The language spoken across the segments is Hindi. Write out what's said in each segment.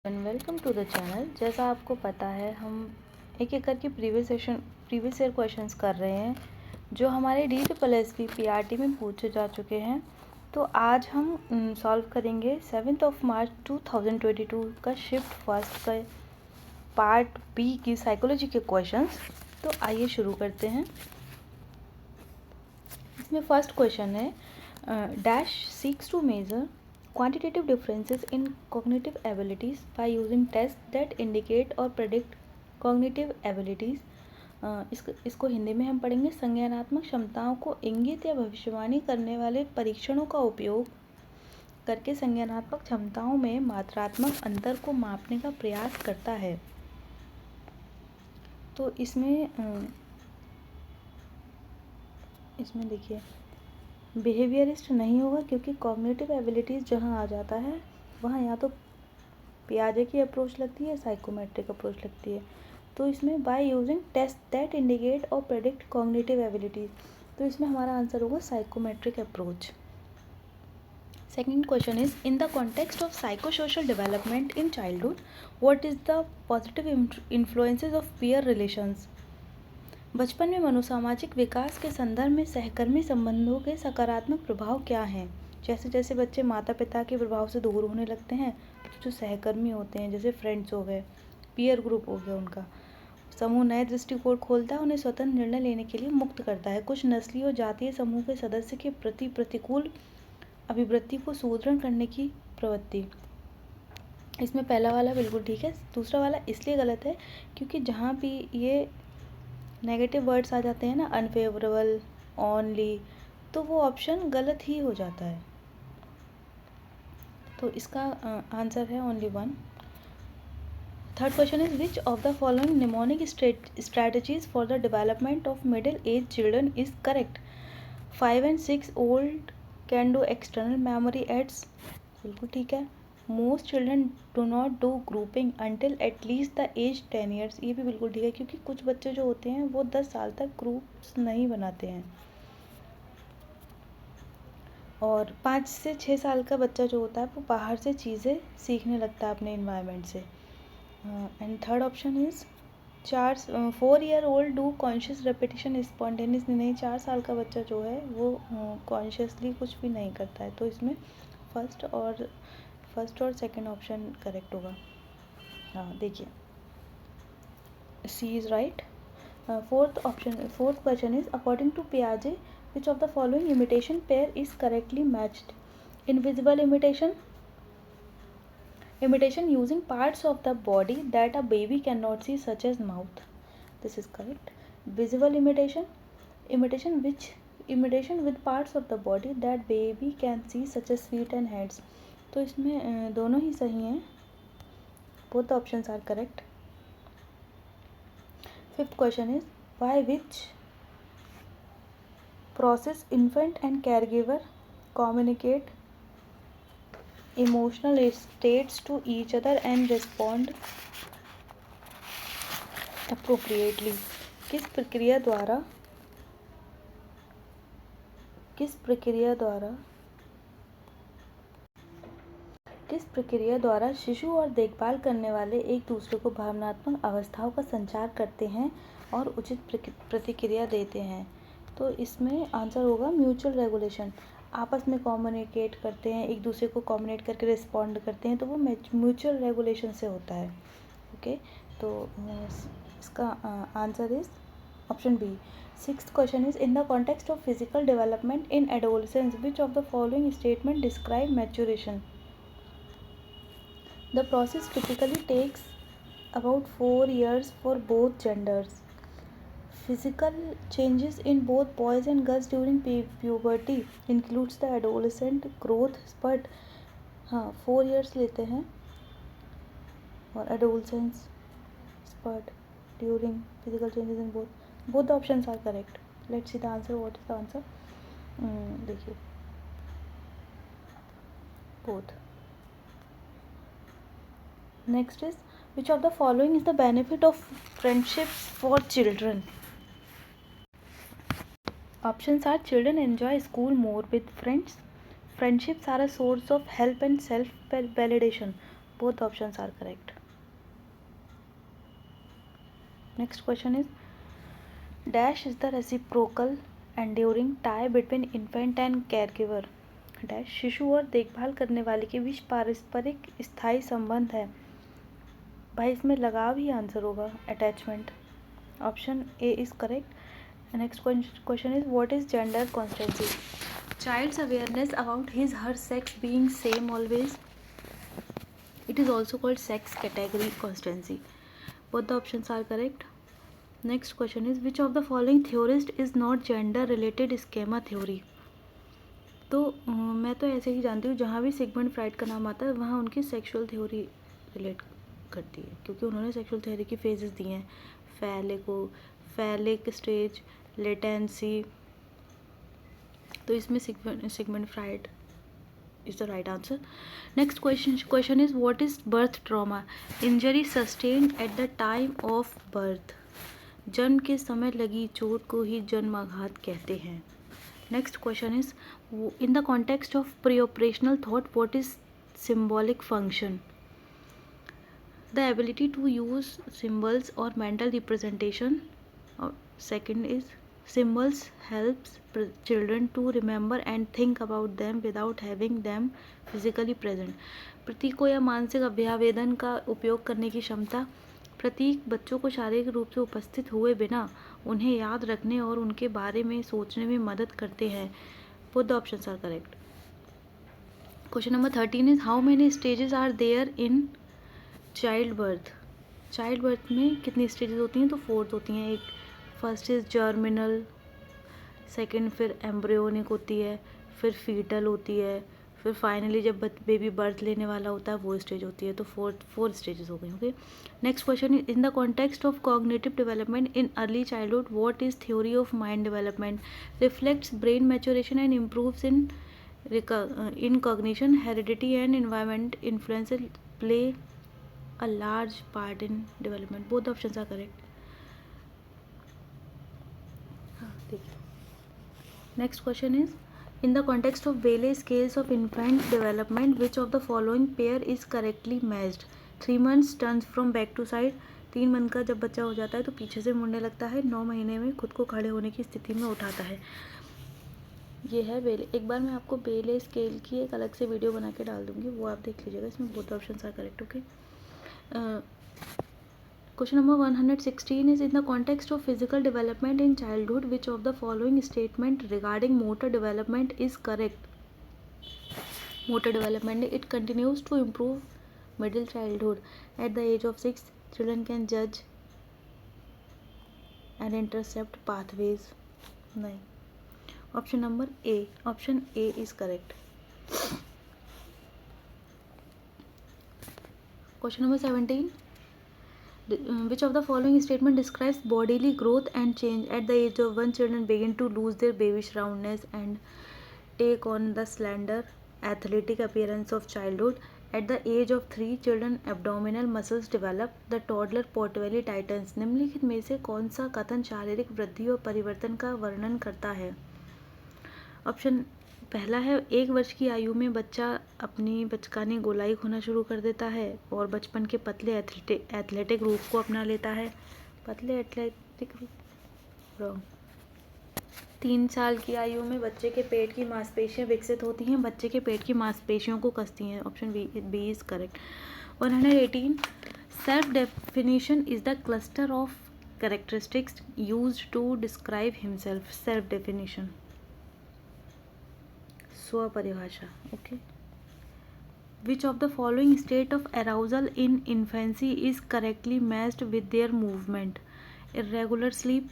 Welcome to the channel. जैसा आपको पता है हम एक एक करके प्रीवियस ईयर क्वेश्चंस कर रहे हैं जो हमारे DSSP PRT में पूछे जा चुके हैं। तो आज हम सॉल्व करेंगे 7 मार्च 2022 का शिफ्ट फर्स्ट का पार्ट बी की साइकोलॉजी के क्वेश्चंस। तो आइए शुरू करते हैं। इसमें फर्स्ट क्वेश्चन है dash seeks to measure quantitative differences in cognitive abilities by using tests that indicate or predict cognitive abilities। इसको हिंदी में हम पढ़ेंगे। संज्ञानात्मक क्षमताओं को इंगित या भविष्यवाणी करने वाले परीक्षणों का उपयोग करके संज्ञानात्मक क्षमताओं में मात्रात्मक अंतर को मापने का प्रयास करता है। तो इसमें देखिए बिहेवियरिस्ट नहीं होगा क्योंकि कॉग्निटिव एबिलिटीज़ जहाँ आ जाता है वहाँ या तो पियाजे की अप्रोच लगती है, साइकोमेट्रिक अप्रोच लगती है। तो इसमें by using test that indicate और प्रेडिक्ट कॉग्निटिव एबिलिटीज़, तो इसमें हमारा आंसर होगा psychometric approach. Second question is in the context of psychosocial development in childhood what is the positive influences of peer relations. बचपन में मनोसामाजिक विकास के संदर्भ में सहकर्मी संबंधों के सकारात्मक प्रभाव क्या हैं। जैसे जैसे बच्चे माता पिता के प्रभाव से दूर होने लगते हैं तो जो सहकर्मी होते हैं जैसे फ्रेंड्स हो गए, पीयर ग्रुप हो गया, उनका समूह नए दृष्टिकोण खोलता है, उन्हें स्वतंत्र निर्णय लेने के लिए मुक्त करता है। कुछ नस्लीय और जातीय समूह के सदस्य के प्रति प्रतिकूल अभिवृत्ति को सुदृढ़ करने की प्रवृत्ति। इसमें पहला वाला बिल्कुल ठीक है, दूसरा वाला इसलिए गलत है क्योंकि जहाँ भी ये नेगेटिव वर्ड्स आ जाते हैं ना, अनफेवरेबल, ओनली, तो वो ऑप्शन गलत ही हो जाता है। तो इसका आंसर है only one. Third question is which of the following mnemonic strategies for the development of middle age children is correct. 5 and 6 old can do external memory aids, बिल्कुल ठीक है। Most children do not do grouping until at least the age 10 years, ये भी बिल्कुल ठीक है क्योंकि कुछ बच्चे जो होते हैं वो 10 साल तक ग्रुप्स नहीं बनाते हैं। और 5 से 6 साल का बच्चा जो होता है वो बाहर से चीज़ें सीखने लगता है अपने इन्वायरमेंट से। And third option is 4 year old do conscious repetition spontaneous, नहीं 4 साल का बच्चा जो है वो कॉन्शियसली कुछ भी नहीं करता है। तो इसमें फर्स्ट और सेकंड ऑप्शन करेक्ट होगा। हाँ देखिए C is right. Fourth question is according to पियाजे which of the following imitation pair is correctly matched. Invisible imitation using parts of the body that a baby cannot see such as mouth, this is correct. Visible imitation with parts of the body that baby can see such as feet and hands, तो इसमें दोनों ही सही हैं, both the options are correct. Fifth question is by which process infant and caregiver communicate emotional states to each other and respond appropriately। किस प्रक्रिया द्वारा शिशु और देखभाल करने वाले एक दूसरे को भावनात्मक अवस्थाओं का संचार करते हैं और उचित प्रतिक्रिया देते हैं। तो इसमें आंसर होगा म्यूचुअल रेगुलेशन। आपस में कम्युनिकेट करते हैं, एक दूसरे को कम्युनिकेट करके रिस्पॉन्ड करते हैं, तो वो म्यूचुअल रेगुलेशन से होता है। ओके, तो इसका answer is option B. Sixth question is in the context of physical development in adolescence which of the following statement describe maturation. The process typically takes about 4 years for both genders. Physical changes in both boys and girls during puberty includes the adolescent growth spurt. हाँ 4 years लेते हैं और adolescence spurt during physical changes in both the options are correct. Let's see the answer. What is the answer? देखिए both. Next is which of the following is the benefit of friendships for children? Options are children enjoy school more with friends. Friendships are a source of help and self validation. Both options are correct. Next question is, dash is the reciprocal enduring tie between infant and caregiver. Dash शिशु और देखभाल करने वाले के बीच पारस्परिक स्थायी संबंध है। भाई इसमें लगाव ही आंसर होगा, attachment. Option A is correct. Next question is, what is gender constancy? Child's awareness about his her sex being same always. It is also called sex category constancy. Both the options are correct. Next question is, which of the following theorist is not gender related schema theory? तो मैं तो ऐसे ही जानती हूँ, जहाँ भी सिगमंड फ्राइड का नाम आता है वहाँ उनकी सेक्सुअल थ्योरी रिलेट करती है, क्योंकि उन्होंने सेक्सुअल थ्योरी की फेजेस दी हैं, फैलिक स्टेज, लेटेंसी। तो इसमें Sigmund Freud is the right answer. Next question is, what is birth trauma? Injury sustained at the time of birth. जन्म के समय लगी चोट को ही जन्माघात कहते हैं. Next question is, in the context of pre-operational thought, what is symbolic function? The ability to use symbols or mental representation. Second is, symbols helps children to remember and think about them without having them physically present. प्रतीकों या मानसिक अभ्यावेदन का उपयोग करने की क्षमता. प्रतीक बच्चों को शारीरिक रूप से उपस्थित हुए बिना उन्हें याद रखने और उनके बारे में सोचने में मदद करते हैं. Both the options are correct. Question number 13 is, how many stages are there in child birth में कितनी स्टेजेस होती हैं? तो 4 होती हैं. एक फर्स्ट इज जर्मिनल, सेकंड फिर एम्ब्रियोनिक होती है, फिर फीटल होती है, फिर फाइनली जब बेबी बर्थ लेने वाला होता है वो स्टेज होती है. तो 4 स्टेजेस हो गई. Okay. Next question is, in the context of cognitive development in early childhood, what is theory of mind development? Reflects brain maturation and improves in cognition. Heredity and environment influences play a large part in development. Both options are correct. Next question is, in the context of Bailey scales of infant development, which of the following pair is correctly matched? 3 months turns from back to side. 3 month का जब बच्चा हो जाता है तो पीछे से मुड़ने लगता है. 9 महीने में खुद को खड़े होने की स्थिति में उठाता है. ये है बेले. एक बार मैं आपको बेले स्केल की एक अलग से वीडियो बना के डाल दूंगी, वो आप देख लीजिएगा. इसमें both options are correct. Okay. Question number 116 is, in the context of physical development in childhood, which of the following statement regarding motor development is correct? Motor development, it continues to improve middle childhood. At the age of 6, children can judge and intercept pathways. No. Option number A. Option A is correct. Question number 17. Which of the following statement describes bodily growth and change? At the age of 1, children begin to lose their babish roundness and take on the slender, athletic appearance of childhood. At the age of 3, children abdominal muscles develop. The toddler pot belly tightens. निम्नलिखित में से कौन सा कथन शारीरिक वृद्धि और परिवर्तन का वर्णन करता है? ऑप्शन पहला है, 1 वर्ष की आयु में बच्चा अपनी बचकानी गोलाई खोना शुरू कर देता है और बचपन के पतले एथलेटिक रूप को अपना लेता है. पतले एथलेटिक रूप रॉन्ग. 3 साल की आयु में बच्चे के पेट की मांसपेशियां विकसित होती हैं, बच्चे के पेट की मांसपेशियों को कसती हैं. Option B is correct. 118. Self definition is the cluster of characteristics used to describe himself. Self definition, स्वपरिभाषा. Okay. Which of the following state of arousal in infancy is correctly matched with their movement? Irregular sleep,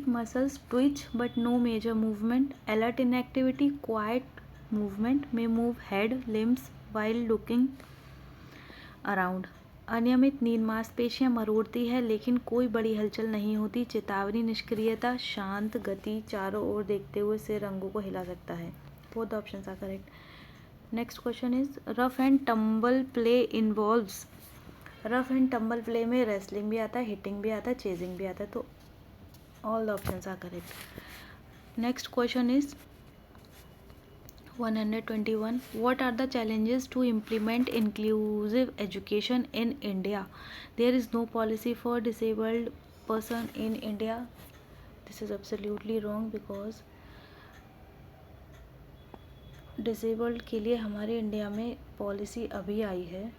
muscles twitch but no major movement. Alert inactivity, quiet movement, may move head, limbs while looking around. अनियमित नींद, मांसपेशियां मरोड़ती है लेकिन कोई बड़ी हलचल नहीं होती. चेतावनी, निष्क्रियता, शांत गति, चारों ओर देखते हुए सिर रंगों को हिला सकता है. Both options are correct. Next question is, rough and tumble play involves. Rough and tumble play में रेसलिंग भी आता है, हिटिंग भी आता है, चेजिंग भी आता है. तो all the options are correct. Next question is, 121. What are the challenges to implement inclusive education in India? There is no policy for disabled person in India. This is absolutely wrong because disabled के लिए हमारे इंडिया में पॉलिसी अभी आई है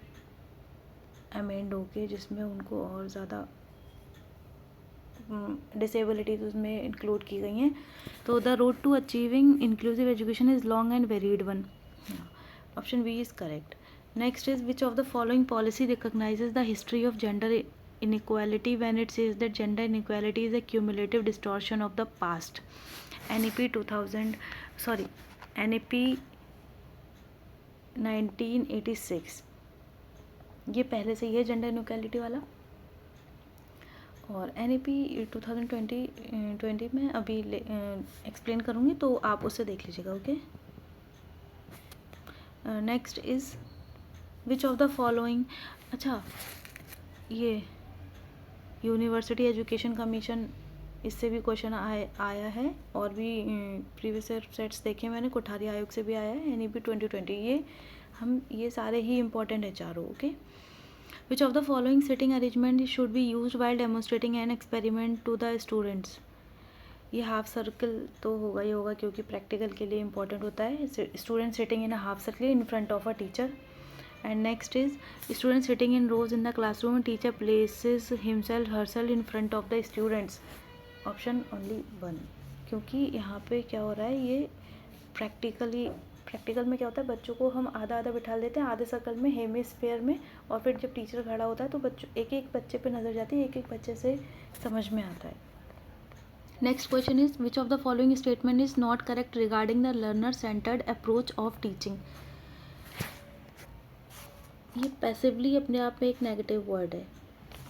अमेंड होके, जिसमें उनको और ज़्यादा डिसेबिलिटीज उसमें इंक्लूड की गई हैं. तो the road to achieving inclusive education is long and varied one. Option B is correct. Next is which of the following policy recognises the history of gender inequality when it says that gender inequality is a cumulative distortion of the past. NEP 1986. ये पहले से ही है जेंडर इनइक्वालिटी वाला. और NEP 2020 में अभी एक्सप्लेन करूँगी, तो आप उससे देख लीजिएगा. Okay. Next is which of the following. अच्छा, ये यूनिवर्सिटी एजुकेशन कमीशन, इससे भी क्वेश्चन आया है. और भी प्रीवियस सेट्स देखे मैंने, कोठारी आयोग से भी आया है. NEP 2020. ये सारे ही इंपॉर्टेंट है चारों. Okay. Which of the following sitting arrangement should be used while demonstrating an experiment to the students. ये हाफ सर्कल तो होगा ही होगा, क्योंकि प्रैक्टिकल के लिए इंपॉर्टेंट होता है. Student sitting in a half circle in front of a teacher. And next is student sitting in rows in the classroom. Teacher places himself herself in front of the students. Option only 1. क्योंकि यहाँ पे क्या हो रहा है, ये प्रैक्टिकल में क्या होता है, बच्चों को हम आधा आधा बिठा देते हैं आधे सर्कल में, हेमिस्फेयर में, और फिर जब टीचर खड़ा होता है तो बच्चों एक एक बच्चे पे नज़र जाती है, एक एक बच्चे से समझ में आता है. Next question is which of the following statement is not correct regarding the learner centred approach of teaching. ये पैसिवली अपने आप में एक नेगेटिव वर्ड है.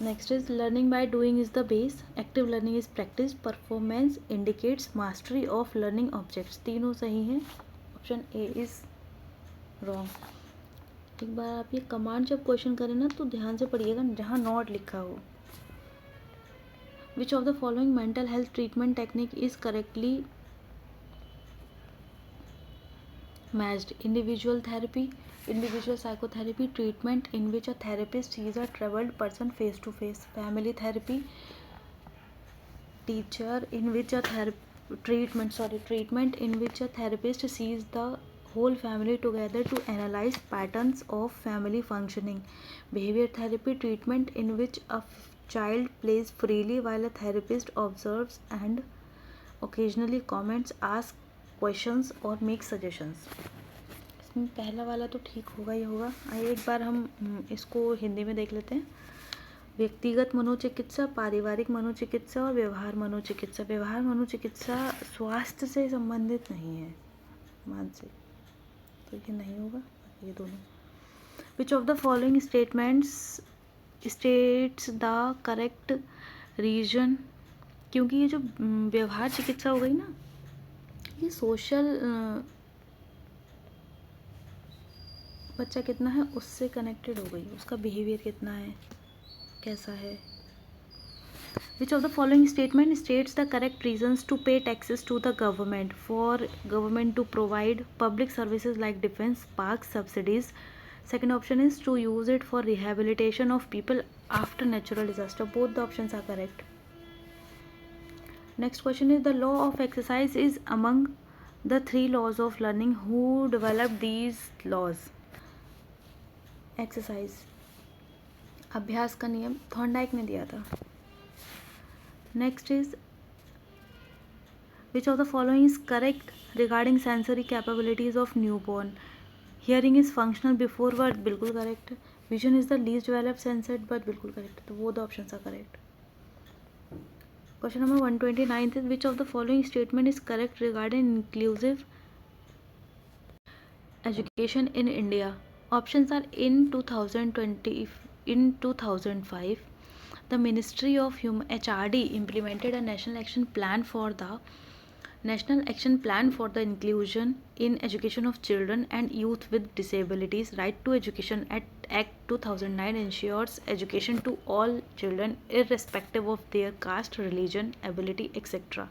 Next is learning by doing is the base. Active learning is practice. Performance indicates mastery of learning objects. तीनों सही हैं. Option A is wrong. एक बार आप ये कमांड जब क्वेश्चन करें ना, तो ध्यान से पढ़िएगा जहाँ नॉट लिखा हो. विच of the following mental health treatment technique is correctly matched. Individual therapy, individual psychotherapy, treatment in which a therapist sees a troubled person face to face. Family therapy, treatment in which a therapist sees the whole family together to analyze patterns of family functioning. Behavior therapy, treatment in which a child plays freely while a therapist observes and occasionally comments, asks questions or makes suggestions. पहला वाला तो ठीक होगा ही होगा. आइए एक बार हम इसको हिंदी में देख लेते हैं. व्यक्तिगत मनोचिकित्सा, पारिवारिक मनोचिकित्सा और व्यवहार मनोचिकित्सा. व्यवहार मनोचिकित्सा स्वास्थ्य से संबंधित नहीं है, मानसिक, तो ये नहीं होगा. ये दोनों. Which of the following states the correct reason. क्योंकि ये जो व्यवहार चिकित्सा हो गई ना, ये सोशल बच्चा कितना है उससे कनेक्टेड हो गई, उसका बिहेवियर कितना है, कैसा है. Which of the following statement states the correct reasons to pay taxes to the government. For government to provide public services like defence, park, subsidies. Second option is to use it for rehabilitation of people after natural disaster. Both the options are correct. Next question is the law of exercise is among the 3 laws of learning. Who developed these laws? Exercise, अभ्यास का नियम, थॉर्नडाइक ने दिया था. Next is which of the following is correct regarding sensory capabilities of new born. Hearing is functional before birth. बिल्कुल correct. Vision is the least developed sensate, but बिल्कुल करेक्ट. तो वो the option are correct. Question number 129 is which of the following statement is correct regarding inclusive education in India. Options are in 2005, the Ministry of HRD implemented a national action plan for the inclusion in education of children and youth with disabilities. Right to Education Act 2009 ensures education to all children irrespective of their caste, religion, ability, etc.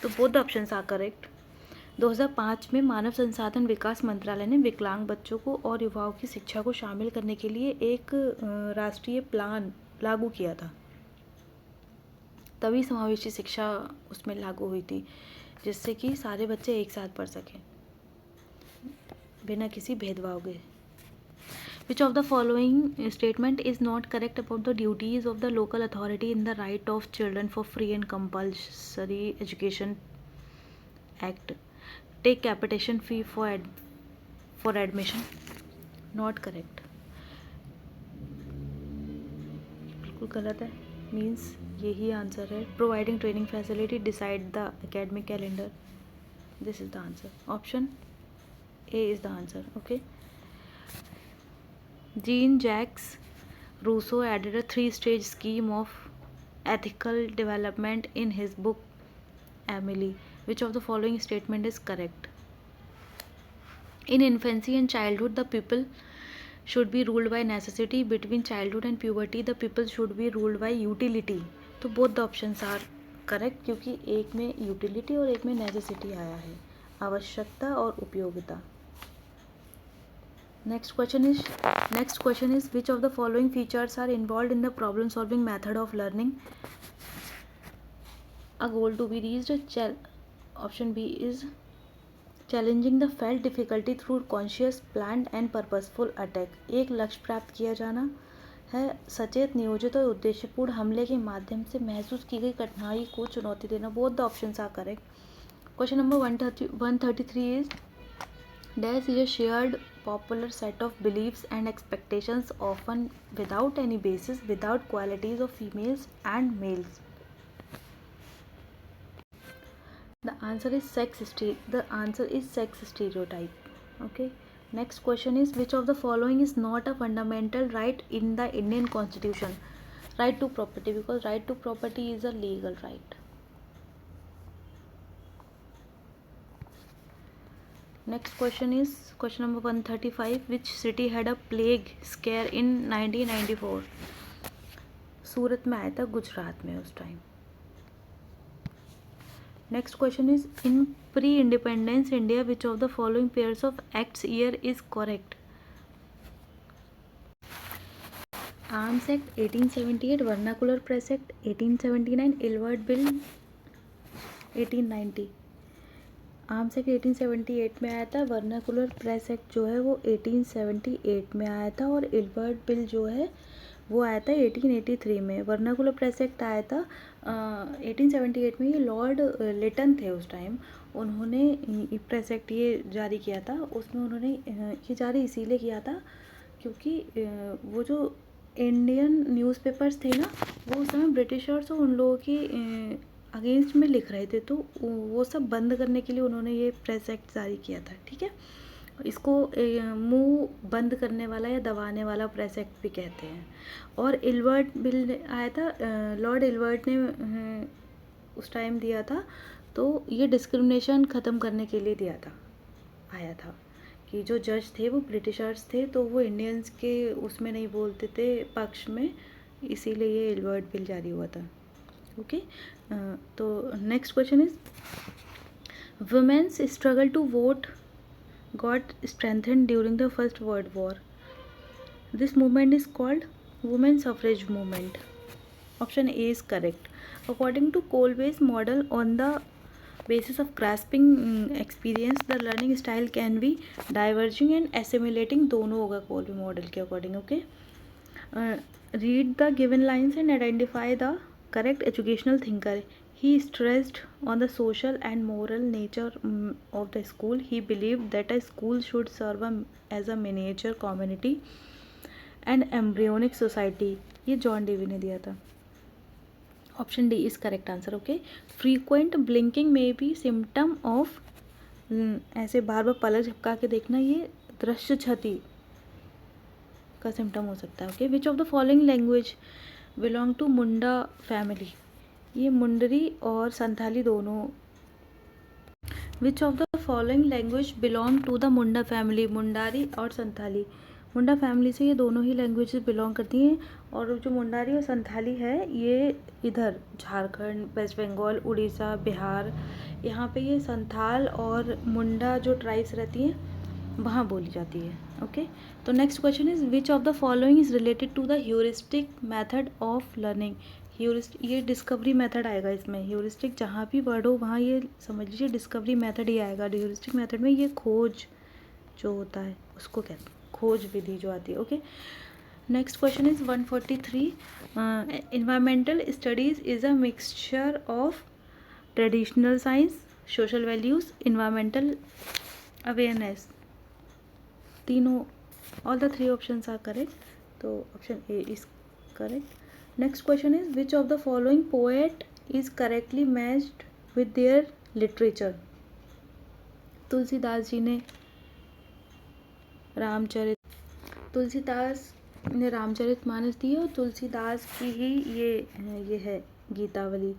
So both the options are correct. 2005 में मानव संसाधन विकास मंत्रालय ने विकलांग बच्चों को और युवाओं की शिक्षा को शामिल करने के लिए एक राष्ट्रीय प्लान लागू किया था। तभी समावेशी शिक्षा उसमें लागू हुई थी, जिससे कि सारे बच्चे एक साथ पढ़ सकें बिना किसी भेदभाव के। Which of the following statement is not correct about the duties of the local authority in the right of children for free and compulsory education act? Take capitation fee for admission. Not correct. बिल्कुल गलत है, मीन्स यही आंसर है। Providing training facility, decide the academic calendar. This is the answer. Option A is the answer. Okay. Jean-Jacques Rousseau added a 3-stage scheme of ethical development in his book Emily. Which of the following statement is correct? In infancy and childhood, the people should be ruled by necessity. Between childhood and puberty, the people should be ruled by utility. तो both the options are correct, क्योंकि एक में utility और एक में necessity आया है, आवश्यकता और उपयोगिता। Next question is which of the following features are involved in the problem solving method of learning? A goal to be reached. Option B is challenging the felt difficulty through conscious, planned and purposeful attack. एक लक्ष्य प्राप्त किया जाना है, सचेत, नियोजित और उद्देश्यपूर्ण हमले के माध्यम से महसूस की गई कठिनाई को चुनौती देना। Both the options are correct. Question number 133 is dash is a shared popular set of beliefs and expectations often without any basis, without qualities of females and males. The answer is sex stereotype. Okay. Next question is which of the following is not a fundamental right in the Indian Constitution? Right to property, because right to property is a legal right. Next question is question number 135. Which city had a plague scare in 1994? सूरत में आया था, गुजरात में उस time. Next question is in pre-independence India, which of the following pairs of acts year is correct? Arms Act 1878, Vernacular Press Act 1879, Ilbert Bill 1890। Arms act 1878 में आया था, वर्नाकुलर प्रेस एक्ट जो है वो 1878 में आया था, और इल्बर्ट बिल जो है वो आया था 1883 में। वर्नाकुलर प्रेस एक्ट आया था 1878 में। ये लॉर्ड लिटन थे उस टाइम, उन्होंने प्रेस एक्ट ये जारी किया था। उसमें उन्होंने ये जारी इसीलिए किया था क्योंकि वो जो इंडियन न्यूज़पेपर्स थे ना, वो उस समय ब्रिटिशर्स और उन लोगों की अगेंस्ट में लिख रहे थे, तो वो सब बंद करने के लिए उन्होंने ये प्रेस एक्ट जारी किया था। ठीक है, इसको मुंह बंद करने वाला या दबाने वाला प्रेस एक्ट भी कहते हैं। और इल्बर्ट बिल आया था, लॉर्ड इल्बर्ट ने उस टाइम दिया था, तो ये डिस्क्रिमिनेशन ख़त्म करने के लिए आया था कि जो जज थे वो ब्रिटिशर्स थे, तो वो इंडियंस के उसमें नहीं बोलते थे पक्ष में, इसीलिए ये इल्बर्ट बिल जारी हुआ था। ओके, तो next question is women's struggle to vote got strengthened during the First World War. This movement is called Women's Suffrage Movement. Option A is correct. According to Kolbe's model, on the basis of grasping experience, the learning style can be diverging and assimilating. दोनों होगा Kolbe model के according. Okay. Read the given lines and identify the correct educational thinker. He stressed on the social and moral nature of the school. He believed that a school should serve as a miniature community and embryonic society. ये जॉन डेवी ने दिया था। Option D is correct answer. Okay, frequent blinking में बी सिम्टम ऑफ, ऐसे बार बार पलक झपका के देखना, ये दृश्य क्षति का सिम्टम हो सकता है। Okay, which of the following language belong to Munda family? ये मुंडरी और संथाली दोनों। Which of the following language belong to the Munda family? Mundari और संथाली। मुंडा फैमिली से ये दोनों ही लैंग्वेजेस बिलोंग करती हैं, और जो मुंडारी और संथाली है ये इधर झारखंड, वेस्ट बंगाल, उड़ीसा, बिहार, यहाँ पे ये संथाल और मुंडा जो ट्राइब्स रहती हैं वहाँ बोली जाती है। ओके, तो next question is which of the following is related to the heuristic method of learning. Heuristic ये डिस्कवरी मेथड आएगा इसमें। ह्यूरिस्टिक जहाँ भी वर्ड हो वहाँ ये समझ लीजिए डिस्कवरी मेथड ही आएगा। ह्यूरिस्टिक मेथड में ये खोज जो होता है उसको कहते हैं, खोज विधि जो आती है। Okay, next question is 143। Environmental studies is a mixture of traditional science, social values, environmental awareness. तीनों, all the three options are correct, तो option A is correct. Next question is which of the following poet is correctly matched with their literature. Tulsidas ने रामचरितमानस दी है और तुलसीदास की ही ये है गीतावली।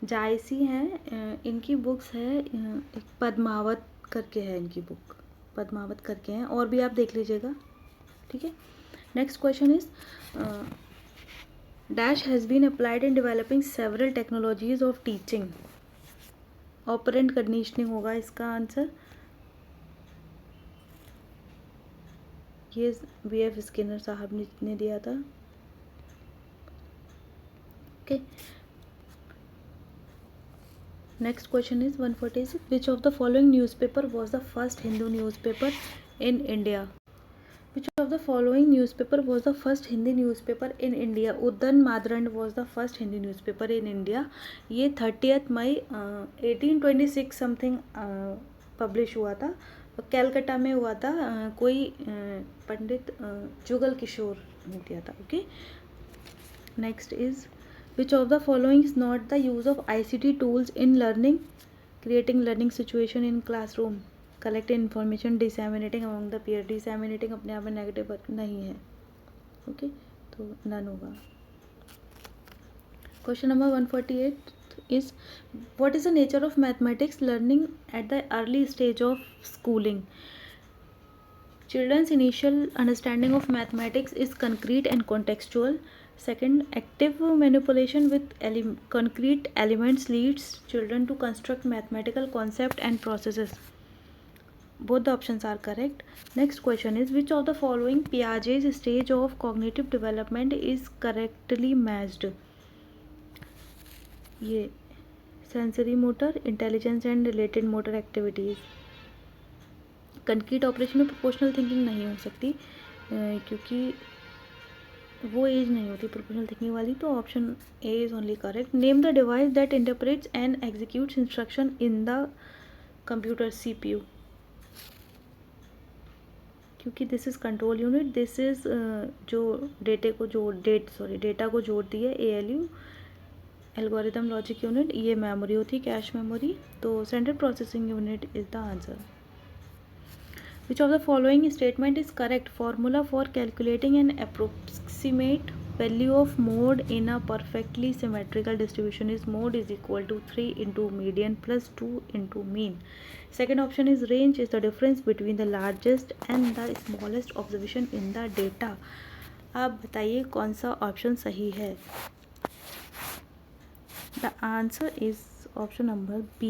जायसी हैं, इनकी बुक्स है, एक पद्मावत करके है इनकी बुक, पद्मावत करके हैं, और भी आप देख लीजिएगा, ठीक है। Next question is dash has been applied in developing several technologies of teaching. Operant conditioning होगा इसका आंसर। ये B.F. स्किनर साहब ने दिया था। Okay, next question is 146 which of the following newspaper was the first Hindu newspaper in India. Which of the following newspaper was the first Hindi newspaper in India. Udant Martand was the first Hindi newspaper in India. ये 30 मई 1826 समथिंग पब्लिश हुआ था, कैलकाटा में हुआ था। कोई पंडित जुगल किशोर ने दिया था। Okay, next is which of the following is not the use of ICT tools in learning, creating learning situation in classroom, collecting information, disseminating among the peer. Disseminating अपने आप में नेगेटिव नहीं है। ओके, तो नन होगा। Question number 148 is what is the nature of mathematics learning at the early stage of schooling. Children's initial understanding of mathematics is concrete and contextual. Second, active manipulation with concrete elements leads children to construct mathematical concept and processes. Both the options are correct. Next question is which of the following Piaget's stage of cognitive development is correctly matched. ये sensory motor, intelligence and related motor activities. Concrete operation में प्रोपोर्शनल थिंकिंग नहीं हो सकती क्योंकि वो एज नहीं होती प्रोपोर्शनल थिंकिंग वाली, तो option A is only correct. Name the device that interprets and executes instruction in the computer CPU, क्योंकि this is control unit. This is जो डेटा को जोड़ती है ALU, एल्गोरिथम लॉजिक यूनिट। ये मेमोरी होती है, कैश मेमोरी, तो central processing unit is the answer. Which of the following statement is correct. Formula for calculating N approximate value of mode in a perfectly symmetrical distribution is mode is equal to 3 into median plus 2 into mean. Second option is range is the difference between the largest and the smallest observation in the data. आप बताइए कौन सा ऑप्शन सही है। The answer is option number B.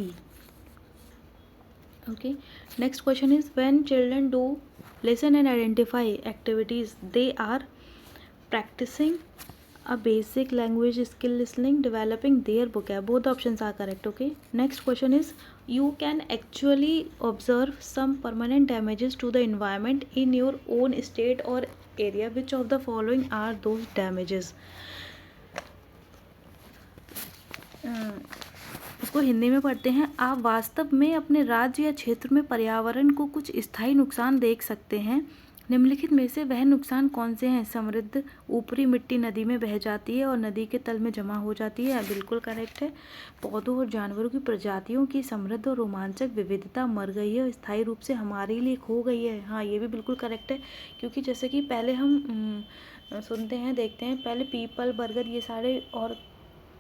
Okay, next question is when children do listen and identify activities, they are practicing a basic language skill listening, developing their vocab. Both options are correct. Okay, next question is you can actually observe some permanent damages to the environment in your own state or area. Which of the following are those damages? इसको हिंदी में पढ़ते हैं। आप वास्तव में अपने राज्य या क्षेत्र में पर्यावरण को कुछ स्थायी नुकसान देख सकते हैं। निम्नलिखित में से वह नुकसान कौन से हैं। समृद्ध ऊपरी मिट्टी नदी में बह जाती है और नदी के तल में जमा हो जाती है, बिल्कुल करेक्ट है। पौधों और जानवरों की प्रजातियों की समृद्ध और रोमांचक विविधता मर गई है और स्थायी रूप से हमारे लिए खो गई है। हाँ, ये भी बिल्कुल करेक्ट है, क्योंकि जैसे कि पहले हम सुनते हैं, देखते हैं, पहले पीपल, बरगद, ये सारे, और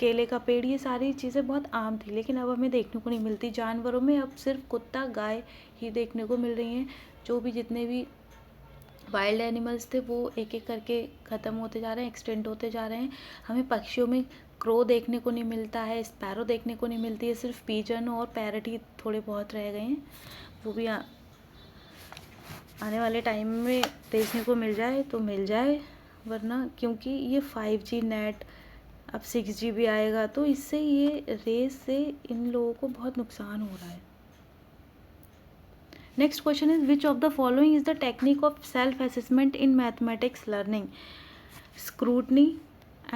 केले का पेड़, ये सारी चीज़ें बहुत आम थी, लेकिन अब हमें देखने को नहीं मिलती। जानवरों में अब सिर्फ कुत्ता, गाय ही देखने को मिल रही हैं। जो भी जितने भी वाइल्ड एनिमल्स थे वो एक एक करके ख़त्म होते जा रहे हैं, एक्सटेंट होते जा रहे हैं। हमें पक्षियों में क्रो देखने को नहीं मिलता है, स्पैरो देखने को नहीं मिलती है, सिर्फ पीजन और पैरट ही थोड़े बहुत रह गए हैं। वो भी आने वाले टाइम में देखने को मिल जाए तो मिल जाए, वरना क्योंकि ये 5G नेट अब 6G भी आएगा तो इससे ये रेस से इन लोगों को बहुत नुकसान हो रहा है। Next question is which of the following is the technique of self assessment in mathematics learning? Scrutiny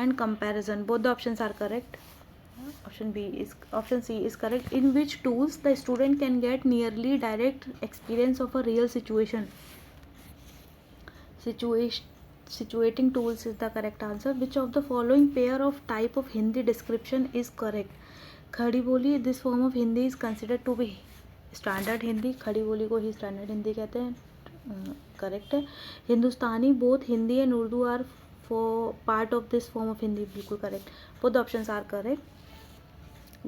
and comparison. Both the options are correct. Option C is correct. In which tools the student can get nearly direct experience of a real situation? Situating tools is the correct answer. Which of the following pair of type of Hindi description is correct? खड़ी बोली, this form of Hindi is considered to be standard Hindi. खड़ी बोली को ही standard Hindi कहते हैं, करेक्ट है. हिंदुस्तानी, both Hindi and Urdu are for part of this form of Hindi, बिल्कुल correct. both the options are correct.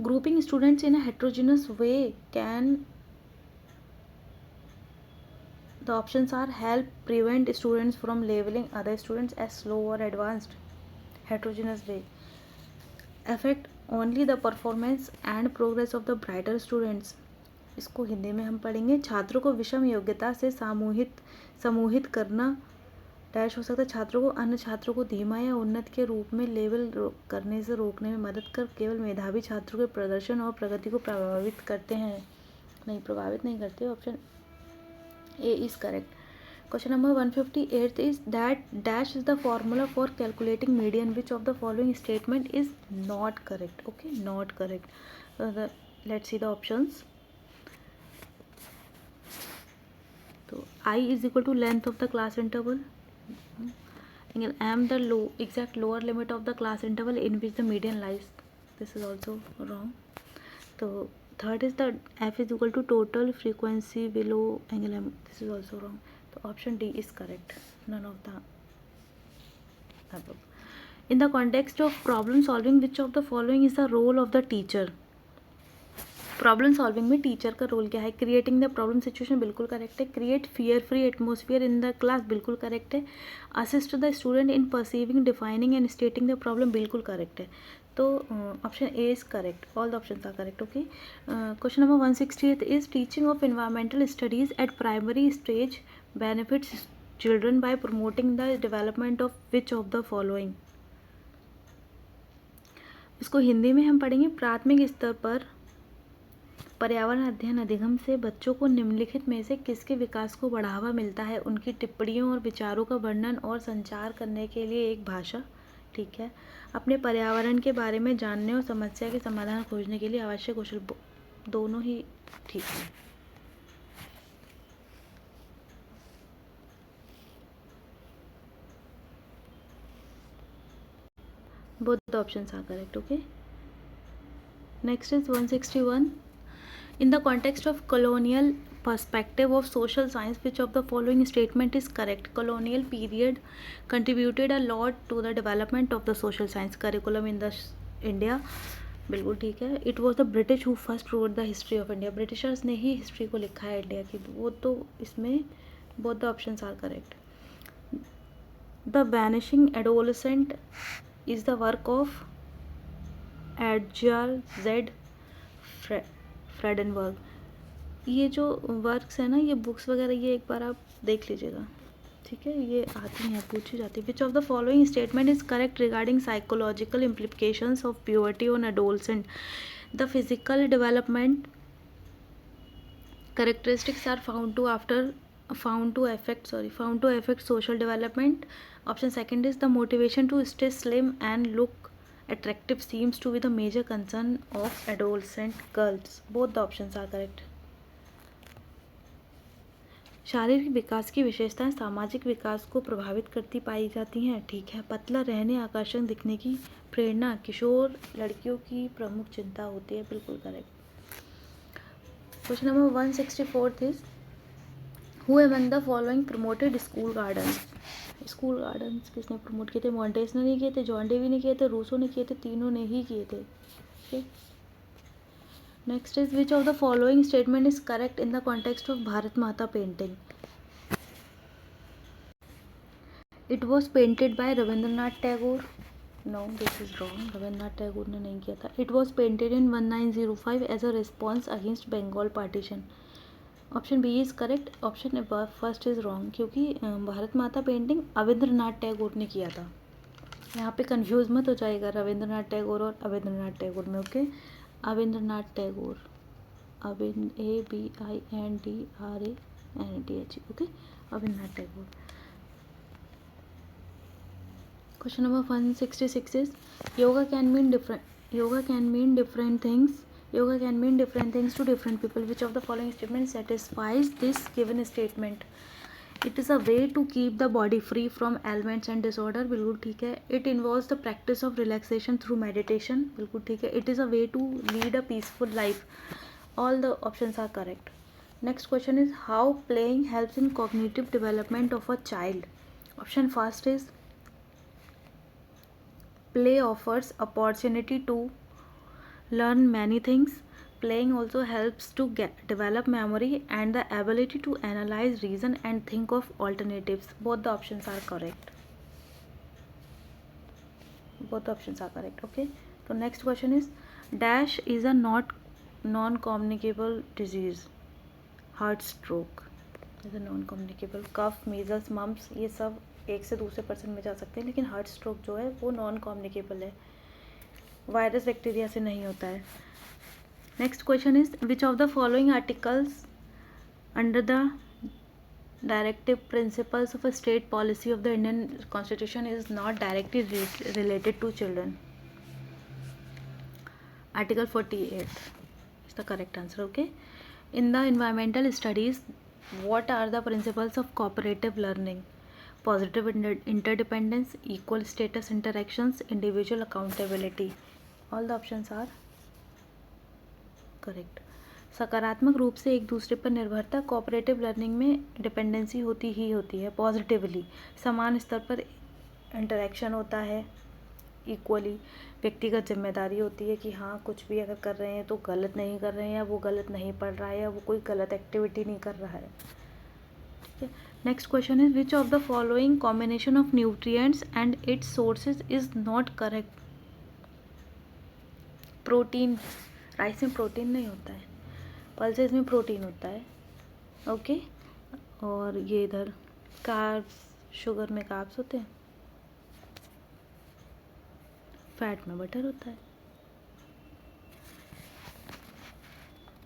Grouping students in a heterogeneous way can, the options are help prevent students from labeling other students as slow or advanced. Heterogeneous way affect only the performance and progress of the brighter students. इसको हिंदी में हम पढ़ेंगे, छात्रों को विषम योग्यता से समूहित करना डैश हो सकता है छात्रों को अन्य छात्रों को धीमा या उन्नत के रूप में लेबल करने से रोकने में मदद कर केवल मेधावी छात्रों के प्रदर्शन और प्रगति को प्रभावित करते हैं, नहीं प्रभावित नहीं करते. Option A is correct. Question number 158 is that dash is the formula for calculating median. Which of the following statement is not correct? Okay, not correct. Let's see the options. तो I is equal to length of the class interval. M the exact lower limit of the class interval in which the median lies. This is also wrong. So third is the F is equal to total frequency below angle M. This is also wrong. So option D is correct. None of the above. In the context of problem solving, which of the following is the role of the teacher? Problem solving में टीचर का रोल क्या है? क्रिएटिंग द प्रॉब्लम सिचुएशन, बिल्कुल करेक्ट है. Create fear free atmosphere in the class, बिल्कुल करेक्ट है. Assist the student in perceiving, defining and stating the problem, बिल्कुल करेक्ट है. तो option A is correct. All the options are correct. Okay. Question number 168 is teaching of environmental studies at primary stage benefits children by promoting the development of which of the following? इसको हिंदी में हम पढ़ेंगे. प्राथमिक स्तर पर पर्यावरण अध्ययन अधिगम से बच्चों को निम्नलिखित में से किसके विकास को बढ़ावा मिलता है? उनकी टिप्पणियों और विचारों का वर्णन और संचार करने के लिए एक भाषा, ठीक है. अपने पर्यावरण के बारे में जानने और समस्या के समाधान खोजने के लिए आवश्यक कौशल, दोनों ही ठीक है. both the options are correct. Okay. Next is 161. In the context of colonial perspective of social science, which of the following statement is correct? Colonial period contributed a lot to the development of the social science curriculum in the India. बिल्कुल ठीक है. It was the British who first road the history of India. Britishers ने ही हिस्ट्री को लिखा है इंडिया की. वो तो इसमें both the options are correct. The vanishing adolescent is the work of Edgar Z Friedenberg. ये जो वर्क्स है ना, ये बुक्स वगैरह, ये एक बार आप देख लीजिएगा, ठीक है. ये आती हैं, पूछी जाती है. Which of the following statement is correct regarding psychological implications of puberty on adolescent? The physical development characteristics are found to affect social development. Option second is the motivation to stay slim and look attractive seems to be the major concern of adolescent girls. Both the options are correct. शारीरिक विकास की विशेषताएं सामाजिक विकास को प्रभावित करती पाई जाती हैं, ठीक है. पतला रहने, आकर्षक दिखने की प्रेरणा किशोर लड़कियों की प्रमुख चिंता होती है, बिल्कुल correct. Question number 164 is who among the following promoted school gardens? School gardens किसने प्रमोट किए थे? मॉन्टेस ने नहीं किए थे, जॉन डेवी ने किए थे, रूसो ने किए थे, तीनों ने ही किए थे. ठीक. Next is which of the following statement is correct in the context of Bharat Mata painting? It was painted by Rabindranath Tagore. No this is wrong, Rabindranath Tagore ने नहीं किया था. It was painted in 1905 as a response against Bengal partition. Option B is correct. Option first is wrong, क्योंकि भारत माता पेंटिंग अविंद्रनाथ टैगोर ने किया था. यहाँ पे कंफ्यूज मत हो जाएगा रविंद्रनाथ टैगोर और अविंद्रनाथ टैगोर में. Okay, Abindranath Tagore, ABINDRANATH. Okay, Abindranath Tagore. Question number 166 is yoga can mean different things. Yoga can mean different things to different people. Which of the following statement satisfies this given statement? It is a way to keep the body free from ailments and disorder. बिल्कुल ठीक है. It involves the practice of relaxation through meditation. बिल्कुल ठीक है. It is a way to lead a peaceful life. All the options are correct. Next question is how playing helps in cognitive development of a child. Option first is play offers opportunity to learn many things. Playing also helps to develop memory and the ability to analyze, reason and think of alternatives. Both the options are correct. Okay, so next question is dash is a not non-communicable disease. Heart stroke is a non-communicable. Cough, measles, mumps ये सब एक से दूसरे पर्सन में जा सकते हैं, लेकिन हार्ट स्ट्रोक जो है वो नॉन कम्युनिकेबल है, वायरस बैक्टीरिया से नहीं होता है. Next question is which of the following articles under the directive principles of a state policy of the Indian constitution is not directly related to children. Article 48 is the correct answer. Okay, in the environmental studies what are the principles of cooperative learning? Positive interdependence, equal status interactions, individual accountability. All the options are correct. सकारात्मक रूप से एक दूसरे पर निर्भरता. कोऑपरेटिव लर्निंग में डिपेंडेंसी होती है. पॉजिटिवली समान स्तर पर इंटरेक्शन होता है. इक्वली व्यक्तिगत जिम्मेदारी होती है कि हाँ कुछ भी अगर कर रहे हैं तो गलत नहीं कर रहे हैं, या वो गलत नहीं पढ़ रहा है, या वो कोई गलत एक्टिविटी नहीं कर रहा है. Next question is which of the following combination of nutrients and it's sources is not correct? Protein, rice में प्रोटीन नहीं होता है, पल्सेस में प्रोटीन होता है. ओके, और ये इधर कार्ब्स, शुगर में कार्ब्स होते हैं, फैट में बटर होता है.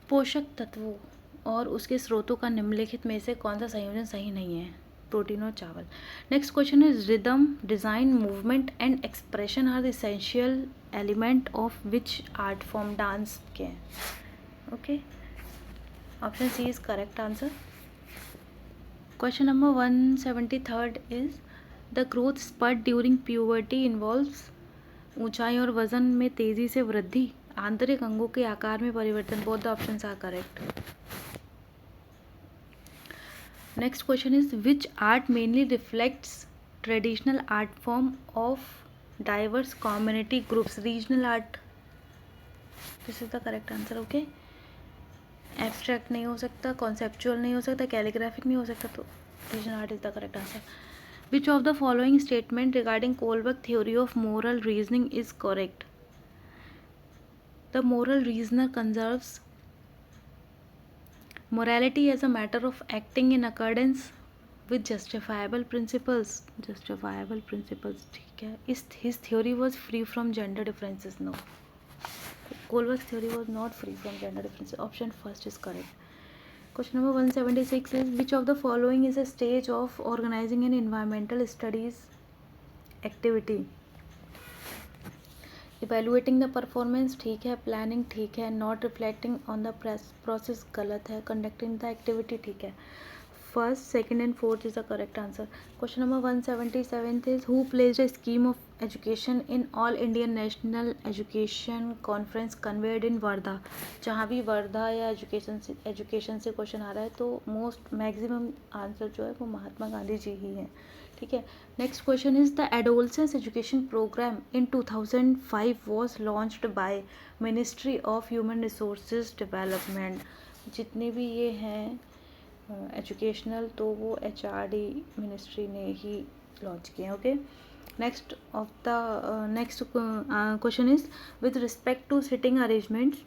पोषक तत्वों और उसके स्रोतों का निम्नलिखित में से कौन सा संयोजन सही नहीं है? प्रोटीन और चावल. Next question is rhythm, design, movement and expression are the essential element of which art form? Dance के हैं. Okay, option C is correct answer. Question number 173 is the growth spurt during puberty involves ऊंचाई और वजन में तेजी से वृद्धि, आंतरिक अंगों के आकार में परिवर्तन. Both the options are correct. Next question is which art mainly reflects traditional art form of diverse community groups? Regional art. This is the correct answer. Okay, abstract नहीं हो सकता, कॉन्सेप्चुअल नहीं हो सकता, कैलीग्राफिक नहीं हो सकता, तो regional art is the correct answer. Which of the following statement regarding Kohlberg theory of moral reasoning is correct? The moral reasoner conserves morality as a matter of acting in accordance with justifiable principles. Justifiable principles, ठीक है. His theory was free from gender differences. No, Kohlberg's theory was not free from gender differences. Option first is correct. Question number 176 is which of the following is a stage of organizing an environmental studies activity? Evaluating the performance ठीक है, planning ठीक है, not reflecting on the process गलत है, conducting the activity ठीक है. First, second and fourth is the correct answer. Question number 177 is who placed a scheme of education in all Indian National Education Conference convened in Wardha? जहाँ भी वर्धा या एजुकेशन से क्वेश्चन आ रहा है तो मोस्ट मैक्सिमम आंसर जो है वो महात्मा गांधी जी ही हैं. ठीक है. Next question is the adolescence education programme in 2005 was launched by ministry of human resources development. जितने भी ये हैं एजुकेशनल तो वो HRD मिनिस्ट्री ने ही लॉन्च किए. Okay, Next question is, with respect to sitting arrangements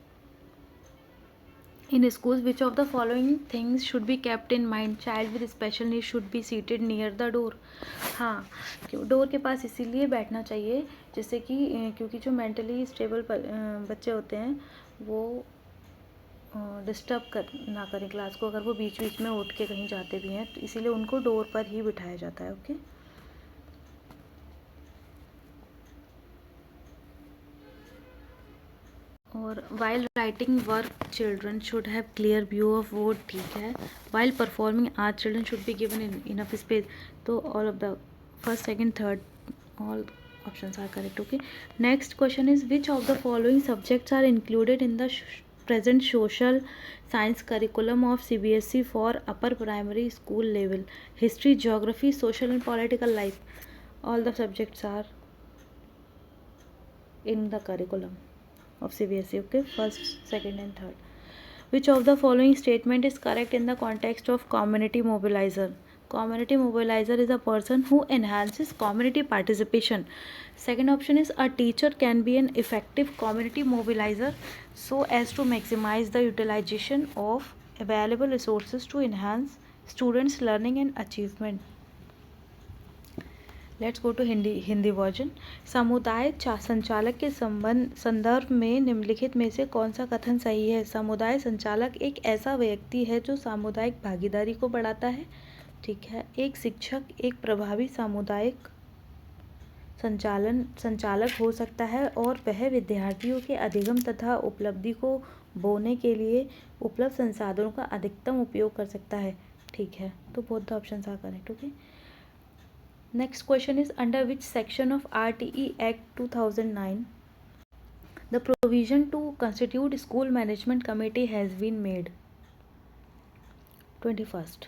in schools, which of the following things should be kept in mind? Child with special needs should be seated near the door. हाँ, क्यों डोर के पास इसीलिए बैठना चाहिए जैसे कि क्योंकि जो मेंटली स्टेबल बच्चे होते हैं वो डिस्टर्ब ना करें क्लास को, अगर वो बीच बीच में उठ के कहीं जाते भी हैं, तो इसीलिए उनको डोर पर ही बिठाया जाता है. ओके. और while writing work children should have clear view of वो, ठीक है. While performing art children should be given enough space. तो all of the first second third all options are correct. Okay. Next question is, which of the following subjects are included in the present social science curriculum of CBSE for upper primary school level? History, geography, social and political life. All the subjects are in the curriculum of CBSE. Okay. First, second and third. Which of the following statement is correct in the context of community mobilizer? Community mobilizer is a person who enhances community participation. Second option is, a teacher can be an effective community mobilizer so as to maximize the utilization of available resources to enhance students' learning and achievement. Let's go to Hindi version. समुदाय संचालक के संदर्भ में निम्नलिखित में से कौन सा कथन सही है? समुदाय संचालक एक ऐसा व्यक्ति है जो सामुदायिक भागीदारी को बढ़ाता है. ठीक है. एक शिक्षक एक प्रभावी सामुदायिक संचालक हो सकता है और वह विद्यार्थियों के अधिगम तथा उपलब्धि को बोने के लिए उपलब्ध संसाधनों का अधिकतम उपयोग कर सकता है. ठीक है. तो both the options are correct. Okay. Next question is, under which section of RTE Act 2009 the provision to constitute school management committee has been made? 21st.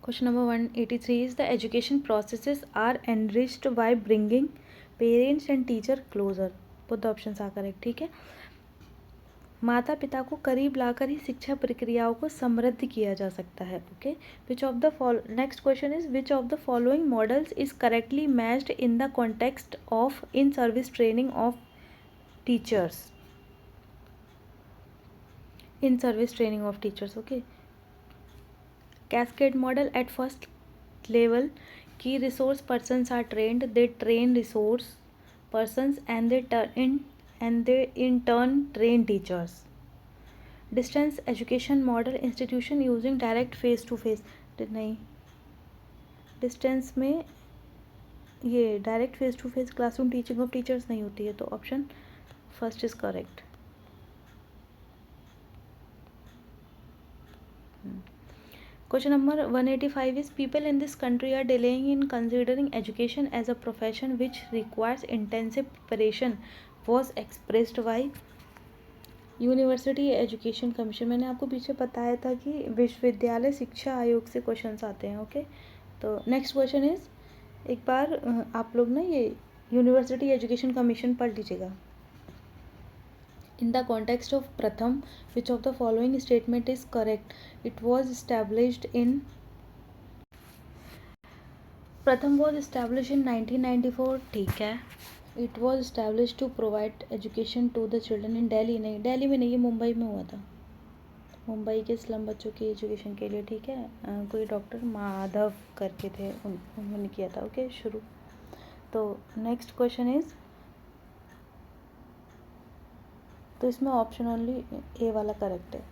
Question number 183 is, the education processes are enriched by bringing parents and teacher closer. Both the options are correct. ठीक है. माता पिता को करीब लाकर ही शिक्षा प्रक्रियाओं को समृद्ध किया जा सकता है. Okay. Which of the next question is, which of the following models is correctly matched in the context of in service training of teachers? In service training of teachers. Okay. Cascade model, at first level key resource persons are trained, they train resource persons and they in turn train teachers. Distance education model, institution using direct face to face. नहीं, डिस्टेंस में ये direct face to face classroom teaching of teachers नहीं होती है. तो option first is correct. Question number 185 is, people in this country are delaying in considering education as a profession which requires intensive preparation was expressed by university education commission. मैंने आपको पीछे बताया था कि विश्वविद्यालय शिक्षा आयोग से क्वेश्चंस आते हैं. ओके. तो नेक्स्ट क्वेश्चन इज, एक बार आप लोग ना ये यूनिवर्सिटी एजुकेशन कमीशन पढ़ लीजिएगा. In the context of Pratham, which of the following statement is correct? It was established in Pratham was established in 1994. ठीक है. It was established to provide education to the children in Delhi. नहीं, दिल्ली में नहीं, ये मुंबई में हुआ था. मुंबई के स्लम बच्चों की एजुकेशन के लिए. ठीक है. कोई डॉक्टर माधव करके थे, उन्होंने किया था. ओके. शुरू. तो नेक्स्ट क्वेश्चन इज, तो इसमें ऑप्शन ओनली ए वाला करेक्ट है.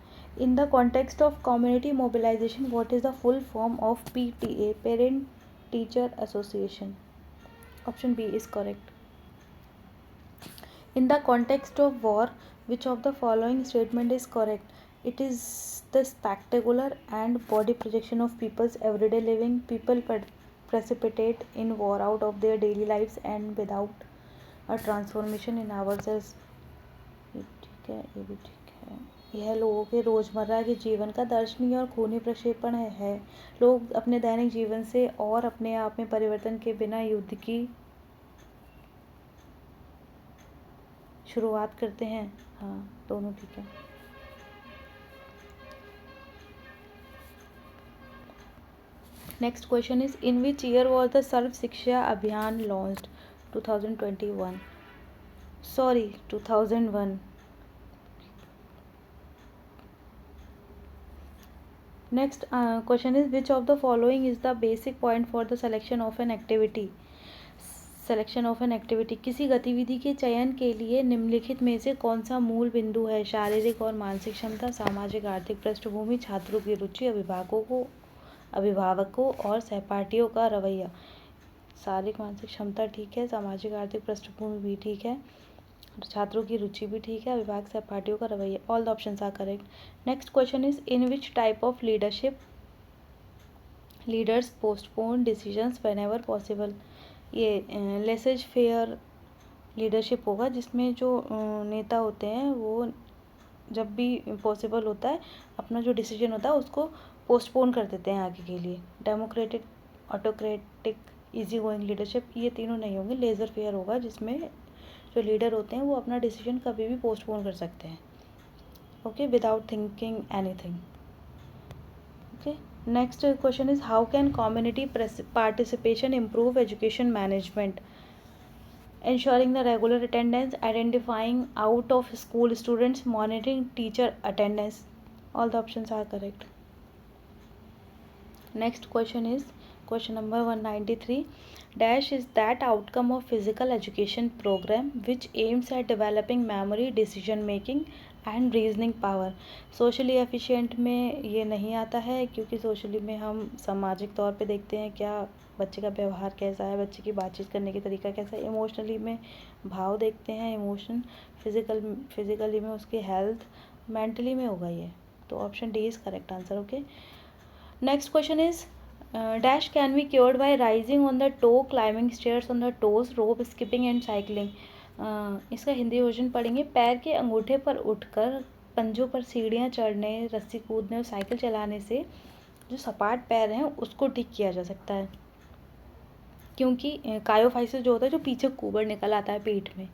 In the context of community mobilisation, what is the full form of PTA, parent teacher association? Option B is correct. In the context of war, which of the following statement is correct? It is the spectacular and body projection of people's everyday living. People precipitate in war out of their daily lives and without a transformation in ourselves. ठीक है. ये भी ठीक है. यह लोगों के रोज़मर्रा के जीवन का दर्शनीय और खूनी प्रक्षेपण है. लोग अपने दैनिक जीवन से और अपने आप में परिवर्तन के बिना युद्ध की शुरुआत करते हैं. हाँ, दोनों ठीक है. Next question is in which year was the Sarva Shiksha Abhiyan launched? 2021, sorry 2001. Next question is which of the following is the basic point for the selection of an activity? Selection of an activity, किसी गतिविधि के चयन के लिए निम्नलिखित में से कौन सा मूल बिंदु है? शारीरिक और मानसिक क्षमता, सामाजिक आर्थिक पृष्ठभूमि, छात्रों की रुचि, अभिभावकों और सहपाठियों का रवैया. शारीरिक मानसिक क्षमता ठीक है, सामाजिक आर्थिक पृष्ठभूमि भी ठीक है, छात्रों की रुचि भी ठीक है, अभिभावक सहपाठियों का रवैया. All the options are correct. Next question is in which type of leadership leaders postpone decisions whenever possible? ये लेसेज फेयर लीडरशिप होगा, जिसमें जो नेता होते हैं वो जब भी पॉसिबल होता है अपना जो डिसीजन होता है उसको पोस्टपोन कर देते हैं आगे के लिए. Democratic, autocratic, easy going leadership, ये तीनों नहीं होंगे. लेजर फेयर होगा, जिसमें जो लीडर होते हैं वो अपना डिसीजन कभी भी पोस्टपोन कर सकते हैं, okay, without thinking anything. Okay, next question is how can community participation improve education management? ensuring the regular attendance, identifying out of school students, monitoring teacher attendance. All the options are correct. Next question is question number 193. Dash is that outcome of physical education program which aims at developing memory, decision making and reasoning power. Socially efficient में ये नहीं आता है, क्योंकि सोशली में हम सामाजिक तौर पे देखते हैं क्या बच्चे का व्यवहार कैसा है, बच्चे की बातचीत करने की तरीका कैसा है. इमोशनली में भाव देखते हैं, इमोशन. फिजिकली में उसकी हेल्थ. मेंटली में होगा ये. तो option D is correct answer. Okay, next question is dash can be cured by rising on the toe, climbing stairs on the toes, rope skipping and cycling. इसका हिंदी वर्जन पढ़ेंगे. पैर के अंगूठे पर उठकर पंजों पर सीढ़ियाँ चढ़ने, रस्सी कूदने और साइकिल चलाने से जो सपाट पैर हैं उसको ठीक किया जा सकता है, क्योंकि कायोफाइसिस जो होता है, जो पीछे कुबर निकल आता है पीठ में,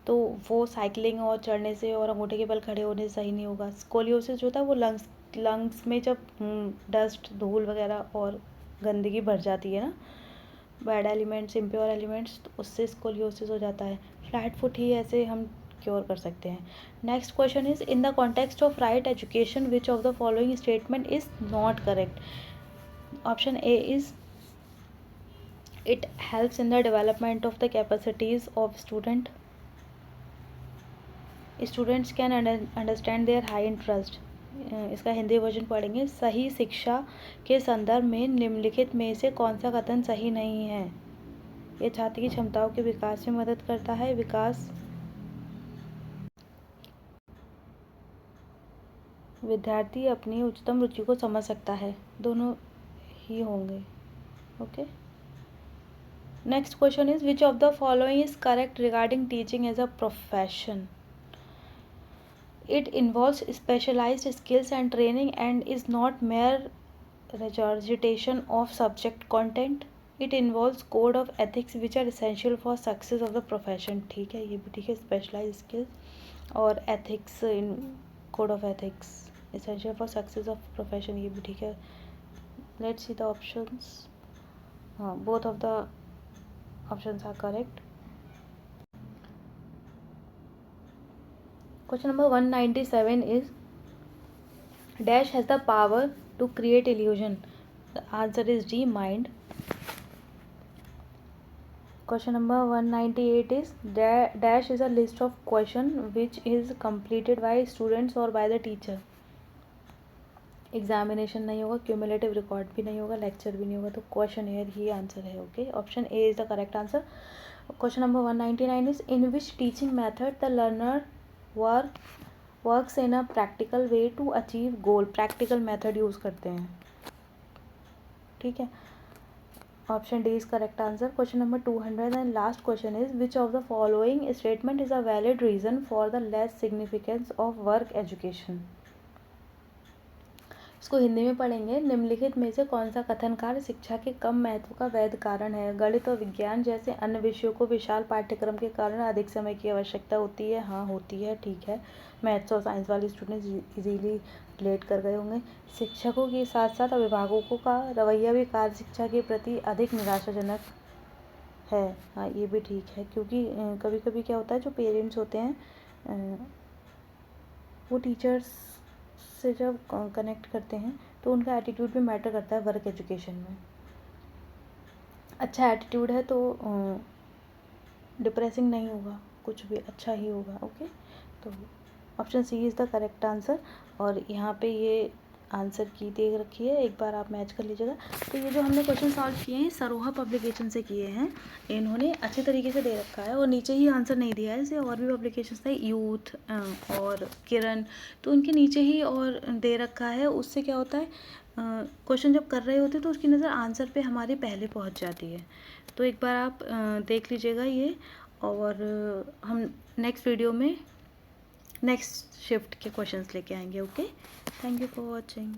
तो वो साइकिलिंग और चढ़ने से और अंगूठे के बल खड़े होने से सही नहीं होगा. स्कोलियोसिस जो होता है वो लंग्स में जब डस्ट, धूल वगैरह और गंदगी भर जाती है ना, बैड एलिमेंट्स, इम्प्योर एलिमेंट्स, तो उससे स्कोलियोसिस हो जाता है. फ्लैट फुट ही ऐसे हम क्योर कर सकते हैं. Next question is in the context of right education which of the following statement is not correct? Option A is it helps in the development of the capacities of students can understand their high interest. इसका हिंदी वर्जन पढ़ेंगे. सही शिक्षा के संदर्भ में निम्नलिखित में से कौन सा कथन सही नहीं है? ये छात्र की क्षमताओं के विकास में मदद करता है. विकास, विद्यार्थी अपनी उच्चतम रुचि को समझ सकता है, दोनों ही होंगे. Okay, next question is which of the following is correct regarding teaching as a profession? It involves specialized skills and training and is not mere regurgitation of subject content. It involves code of ethics which are essential for success of the profession. ठीक है, ये भी ठीक है. Specialized skills और ethics in code of ethics essential for success of profession, ये भी ठीक है. Let's see the options. हाँ, both of the options are correct. Question number 197 is dash has the power to create illusion? The answer is D, mind. Question number 198 is dash is a list of question which is completed by students or by the teacher. Examination नहीं होगा, क्यूमुलेटिव रिकॉर्ड भी नहीं होगा, लेक्चर भी नहीं होगा, तो क्वेश्चन एयर ही आंसर है. Okay, option A is the correct answer. Question number 199 is in which teaching method the learner works in a practical way to achieve goal? Practical method use करते हैं. ठीक है, option D is correct answer. Question number 200 and last question is which of the following statement is a valid reason for the less significance of work education? इसको हिंदी में पढ़ेंगे. निम्नलिखित में से कौन सा कथन कार्य शिक्षा के कम महत्व का वैध कारण है? गणित और विज्ञान जैसे अन्य विषयों को विशाल पाठ्यक्रम के कारण अधिक समय की आवश्यकता होती है. हाँ, होती है, ठीक है. मैथ्स और साइंस वाले स्टूडेंट्स इजीली लेट कर गए होंगे। शिक्षकों के साथ साथ अभिभावकों का रवैया भी कार्य शिक्षा के प्रति अधिक निराशाजनक है। हाँ, ये भी ठीक है, क्योंकि कभी कभी क्या होता है, जो पेरेंट्स होते हैं वो टीचर्स से जब कनेक्ट करते हैं तो उनका एटीट्यूड भी मैटर करता है वर्क एजुकेशन में। अच्छा एटीट्यूड है तो डिप्रेसिंग नहीं होगा, कुछ भी अच्छा ही होगा। ओके, तो option C is the correct answer. और यहाँ पे ये आंसर की दे रखी है, एक बार आप मैच कर लीजिएगा। तो ये जो हमने क्वेश्चन सॉल्व किए हैं सरोहा पब्लिकेशन से किए हैं, इन्होंने अच्छे तरीके से दे रखा है और नीचे ही आंसर नहीं दिया है। जैसे और भी पब्लिकेशंस थे यूथ और किरण, तो उनके नीचे ही और दे रखा है। उससे क्या होता है, क्वेश्चन जब कर रहे होते हैं तो उसकी नज़र आंसर पे हमारे पहले पहुंच जाती है। तो एक बार आप देख लीजिएगा ये, और हम नेक्स्ट वीडियो में नेक्स्ट शिफ्ट के क्वेश्चंस लेके आएंगे। Okay, thank you for watching.